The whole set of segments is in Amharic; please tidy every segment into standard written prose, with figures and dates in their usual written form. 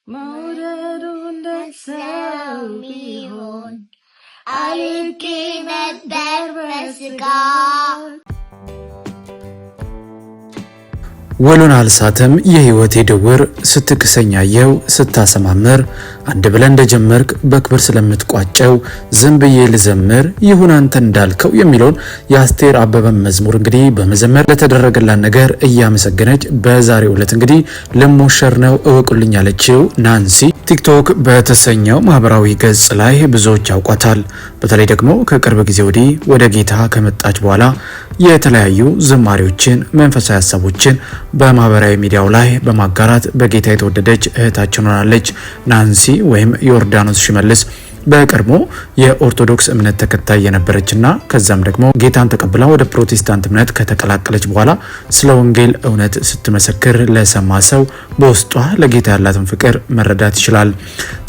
መውደዱ እንደ ሰው ቢሆን አልቄ ነበር በስጋ ወሎን አልሳተም የህይወቴ ድውር ስትክሰኛየው ስታሰማምር አንድ ብለ እንደጀመርክ በክብር ስለምትቋጨው ዝም ብዬ ልዘምር ይሁን አንተ እንዳልከው የሚለውን የአስቴር አበበ መዝሙር እንግዲህ በመዘመር ለተደረገላት ነገር እያመሰገነች በዛሬው ዕለት እንግዲህ ለሞሸር ነው እወቁልኝ ያለችው ናንሲ ቲክቶክ በተሰኘው ማህበራዊ ገጽ ላይ ብዙዎች ያውቋታል። በተለይ ደግሞ ከቅርብ ጊዜ ወዲህ ወደ ጌታ ከመጣች በኋላ የተለያዩ ዝማሬዎችን መንፈሳዊ ሐሳቦችን በማህበራዊ ሚዲያው ላይ በማጋራት በጌታ የተወደደች እህታችን ሆናለች። ናንሲ ወይም ዮርዳኖስ ሽመልስ በቀድሞ የኦርቶዶክስ እምነት ተከታይ የነበረችና ከዛም ደግሞ ጌታን ተቀብላ ወደ ፕሮቴስታንት እምነት ከተቀላቀለች በኋላ ስለ ወንጌል እውነት ስትመሰክር ለሰማ ሰው በውስጧ ለጌታ ያላትን ፍቅር መረዳት ይችላል።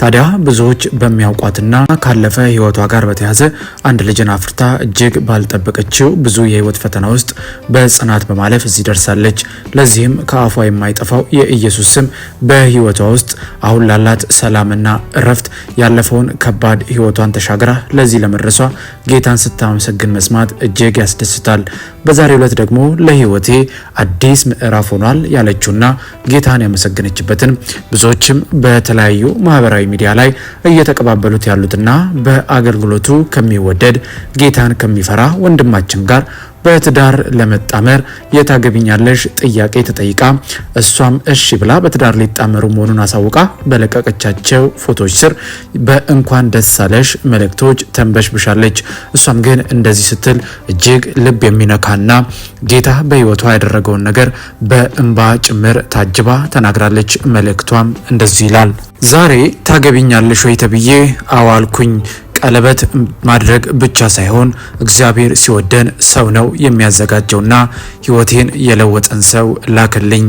ታዲያ ብዙዎች በሚያውቋትና ካለፈ ህይወቷ ጋር በተያያዘ አንድ ልጅን አፍርታ እጅግ ባልጠበቀችው ብዙ የህይወት ፈተና ውስጥ በጽናት በማለፍ እዚህ ደርሳለች። ለዚህም ከአፏ የማይጠፋው የኢየሱስ ስም በህይወቷ ውስጥ አሁን ላላት ሰላምና እረፍት ያለፈውን ከባድ ህይወቷን ተሻግራ ለዚህ ለመድረሷ ጌታን ስታመሰግን መስማት እጅግ ያስደስታል። በዛሬው ዕለት ደግሞ ለህይወቴ አዲስ ምዕራፍ ሆኗል ያለችውና ጌታን ያመሰገነችበትን ብዙዎችም በተለያዩ ማህበራዊ ሚዲያ ላይ እየተቀባበሉት ያሉትና በአገልግሎቱ ከሚወደድ ጌታን ከሚፈራ ወንድማችን ጋር በትዳር ለመጣመር የታገቢኛለሽ ጥያቄ ተጠይቃ እሷም እሺ ብላ በትዳር ሊጣመሩ መሆኑን አሳውቃ በለቀቀቻቸው ፎቶዎች ስር በእንኳን ደስ አለሽ መልእክቶች ተንበሽብሻለች። እሷም ግን እንደዚህ ስትል እጅግ ልብ የሚነካና ጌታ በህይወቷ ያደረገውን ነገር በእንባ ጭምር ታጅባ ተናግራለች። መልእክቷም እንደዚህ ይላል። ዛሬ ታገቢኛለሽ ወይ ተብዬ አዋልኩኝ። ቀለበት ማድረግ ብቻ ሳይሆን እግዚአብሔር ሲወደን ሰው ነው የሚያዘጋጀውና ህይወቴን የለወጠን ሰው ላከልኝ።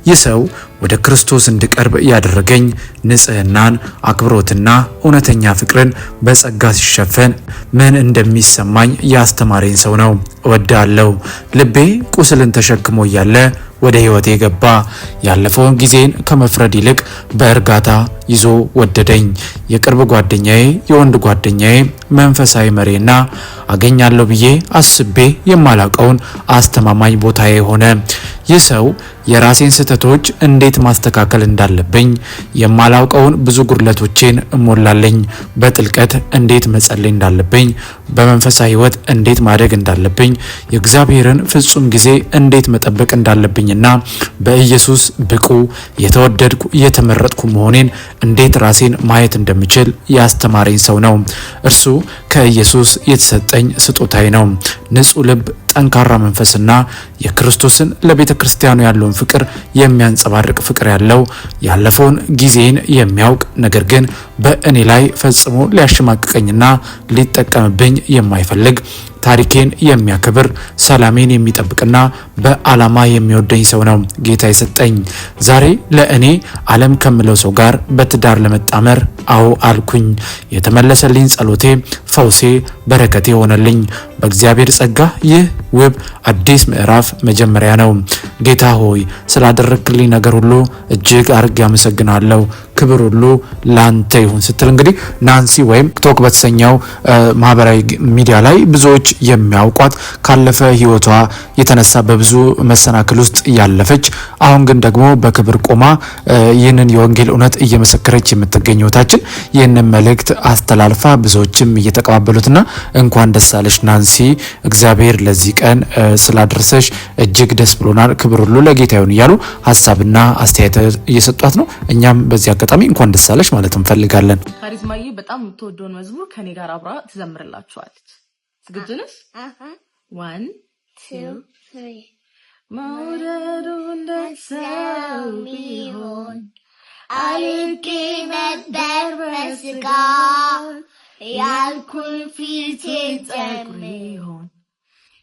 ይህ ሰው ወደ ክርስቶስ እንድቀርብ ያደረገኝ ንጽህናን፣ አክብሮትና እውነተኛ ፍቅርን በጸጋ ሲሸፈን ምን እንደሚሰማኝ ያስተማረኝ ሰው ነው። እወዳለሁ። ልቤ ቁስልን ተሸክሞ እያለ ወደ ህይወቴ ገባ። ያለፈውን ጊዜን ከመፍረድ ይልቅ በእርጋታ ይዞ ወደደኝ። የቅርብ ጓደኛዬ፣ የወንድ ጓደኛዬ፣ መንፈሳዊ መሪና አገኛለሁ ብዬ አስቤ የማላቀውን አስተማማኝ ቦታዬ ሆነ። ይህ ሰው የራሴን ስህተቶች እንዴት ማስተካከል እንዳለብኝ፣ የማላውቀውን ብዙ ጉድለቶቼን እሞላለኝ፣ በጥልቀት እንዴት መጸለይ እንዳለብኝ፣ በመንፈሳዊ ህይወት እንዴት ማደግ እንዳለብኝ፣ የእግዚአብሔርን ፍጹም ጊዜ እንዴት መጠበቅ እንዳለብኝና በኢየሱስ ብቁ የተወደድኩ የተመረጥኩ መሆኔን እንዴት ራሴን ማየት እንደምችል ያስተማረኝ ሰው ነው። እርሱ ከኢየሱስ የተሰጠኝ ስጦታዬ ነው። ንጹህ ልብ፣ ጠንካራ መንፈስና የክርስቶስን ለቤተ ክርስቲያኑ ያለውን ፍቅር የሚያንጸባርቅ ፍቅር ያለው ያለፈውን ጊዜን የሚያውቅ ነገር ግን በእኔ ላይ ፈጽሞ ሊያሸማቅቀኝና ሊጠቀምብኝ የማይፈልግ ታሪኬን የሚያከብር ሰላሜን የሚጠብቅና በዓላማ የሚወደኝ ሰው ነው ጌታ የሰጠኝ። ዛሬ ለእኔ ዓለም ከምለው ሰው ጋር በትዳር ለመጣመር አዎ አልኩኝ። የተመለሰልኝ ጸሎቴ፣ ፈውሴ፣ በረከቴ ሆነልኝ። በእግዚአብሔር ጸጋ ይህ ውብ አዲስ ምዕራፍ መጀመሪያ ነው። ጌታ ሆይ ስላደረክልኝ ነገር ሁሉ እጅግ አርግ ያመሰግናለሁ። ክብር ሁሉ ላንተ ይሁን ስትል እንግዲህ ናንሲ ወይም ቲክቶክ በተሰኘው ማህበራዊ ሚዲያ ላይ ብዙዎች የሚያውቋት ካለፈ ህይወቷ የተነሳ በብዙ መሰናክል ውስጥ ያለፈች አሁን ግን ደግሞ በክብር ቆማ ይህንን የወንጌል እውነት እየመሰከረች የምትገኝ ህይወታችን ይህንን መልእክት አስተላልፋ ብዙዎችም እየተቀባበሉትና እንኳን ደስ አለሽ ናንሲ፣ እግዚአብሔር ለዚህ ቀን ስላደረሰሽ እጅግ ደስ ብሎናል፣ ክብር ሁሉ ለጌታ ይሁን እያሉ ሀሳብና አስተያየት እየሰጧት ነው። እኛም በዚህ አጋጣሚ እንኳን ደስ አለሽ ማለት እንፈልጋለን። ካሪዝማዬ በጣም የምትወደውን መዝሙር ከኔ ጋር አብራ ትዘምርላችኋለች። ዝግጁ ነሽ? 1 2 3 መውደዱ እንደ ሰው ቢሆን አልቄ ነበር በስጋ ያልኩኝ ፊቴ ጠቁር ይሆን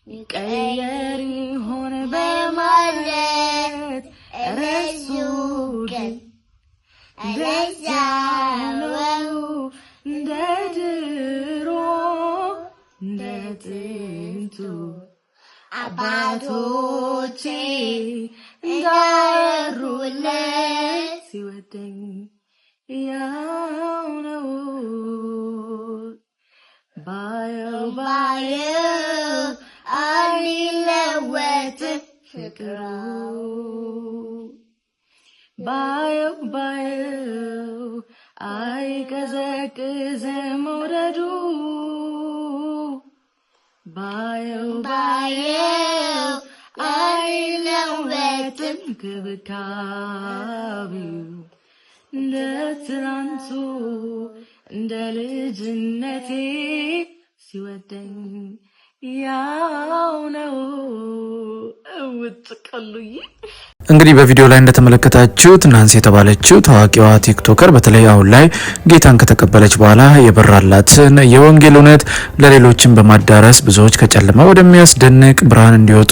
ይቀየር ይሆን በማለት ረሱ ግን ለዛለው እንደ ድሮ እንደ ጥንቱ አባቶቼ እንዳወሩለት ሲወደኝ ያው ነው ባየው አይለወጥም ፍቅሩ ባየው አይቀዘቅዝም መውደዱ ባየው አይለወጥም ክብካቤው እንደ ትናንቱ እንደ ልጅነቴ ሲወደኝ ያው ነው ውጥቀሉይ። እንግዲህ በቪዲዮ ላይ እንደተመለከታችሁት ናንሲ የተባለችው ታዋቂዋ ቲክቶከር በተለይ አሁን ላይ ጌታን ከተቀበለች በኋላ የበራላትን የወንጌል እውነት ለሌሎችን በማዳረስ ብዙዎች ከጨለማ ወደሚያስደንቅ ብርሃን እንዲወጡ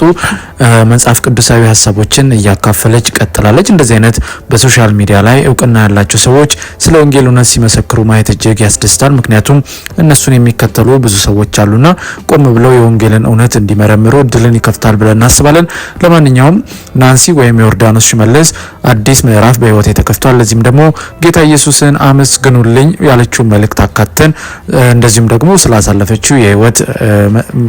መጽሐፍ ቅዱሳዊ ሀሳቦችን እያካፈለች ቀጥላለች። እንደዚህ አይነት በሶሻል ሚዲያ ላይ እውቅና ያላቸው ሰዎች ስለ ወንጌል እውነት ሲመሰክሩ ማየት እጅግ ያስደስታል። ምክንያቱም እነሱን የሚከተሉ ብዙ ሰዎች አሉና ቆም ብለው የወንጌልን እውነት እንዲመረምሩ እድልን ይከፍታል ብለን እናስባለን። ለማንኛውም ናንሲ ወይም ዮርዳኖስ ሽመልስ አዲስ ምዕራፍ በህይወት ተከፍቷል። ለዚህም ደግሞ ጌታ ኢየሱስን አመስግኑልኝ ያለችው መልእክት አካተን እንደዚህም ደግሞ ስላሳለፈችው የህይወት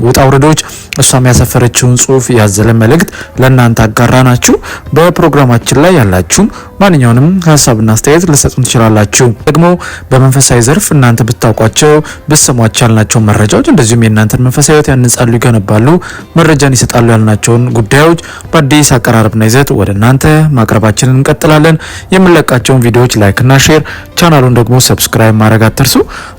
ውጣ ውረዶች እሷም ያሰፈረችውን ጽሁፍ ያዘለ መልእክት ለእናንተ አጋራናችሁ። በፕሮግራማችን ላይ ያላችሁ ማንኛውንም ሀሳብና አስተያየት ልትሰጡን ትችላላችሁ። ደግሞ በመንፈሳዊ ዘርፍ እናንተ ብታውቋቸው ብትሰሟቸው ያልናቸው መረጃዎች እንደዚሁም የእናንተን መንፈሳዊ ህይወት ያንጻሉ፣ ይገነባሉ፣ መረጃን ይሰጣሉ ያልናቸውን ጉዳዮች በአዲስ አቀራረብና ይዘት ወደ እናንተ ማቅረባችንን እንቀጥላለን። የምንለቃቸውን ቪዲዮዎች ላይክና ሼር፣ ቻናሉን ደግሞ ሰብስክራይብ ማድረግ አትርሱ።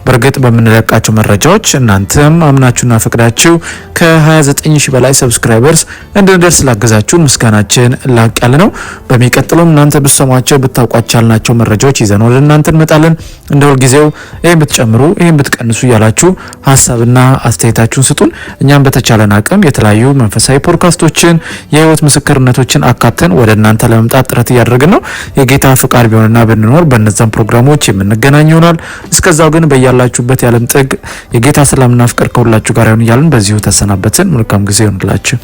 በእርግጥ በምንለቃቸው መረጃዎች እናንተም አምናችሁና ፈቅዳችሁ ከ29000 በላይ ሰብስክራይበርስ እንድንደርስ ላገዛችሁን ምስጋናችን ላቅ ያለ ነው። በሚቀጥለውም እናንተ ብትሰሟቸው ብታውቋቸው ያልናቸው መረጃዎች ይዘን ወደ እናንተ እንመጣለን። እንደ ሁልጊዜው ይሄን ብትጨምሩ ይሄን ብትቀንሱ እያላችሁ ሀሳብና አስተያየታችሁን ስጡን። እኛም በተቻለን አቅም የተለያዩ መንፈሳዊ ፖድካስቶችን የህይወት ምስክርነቶችን አካተን ወደ እናንተ ለመምጣት ጥረት እያደረግን ነው። የጌታ ፍቃድ ቢሆንና ብንኖር በእነዛም ፕሮግራሞች የምንገናኝ ይሆናል። እስከዛው ግን በያላችሁበት የዓለም ጥግ የጌታ ሰላምና ፍቅር ከሁላችሁ ጋር ይሁን እያልን በዚሁ ተሰናበትን። መልካም ጊዜ ይሁንላችሁ።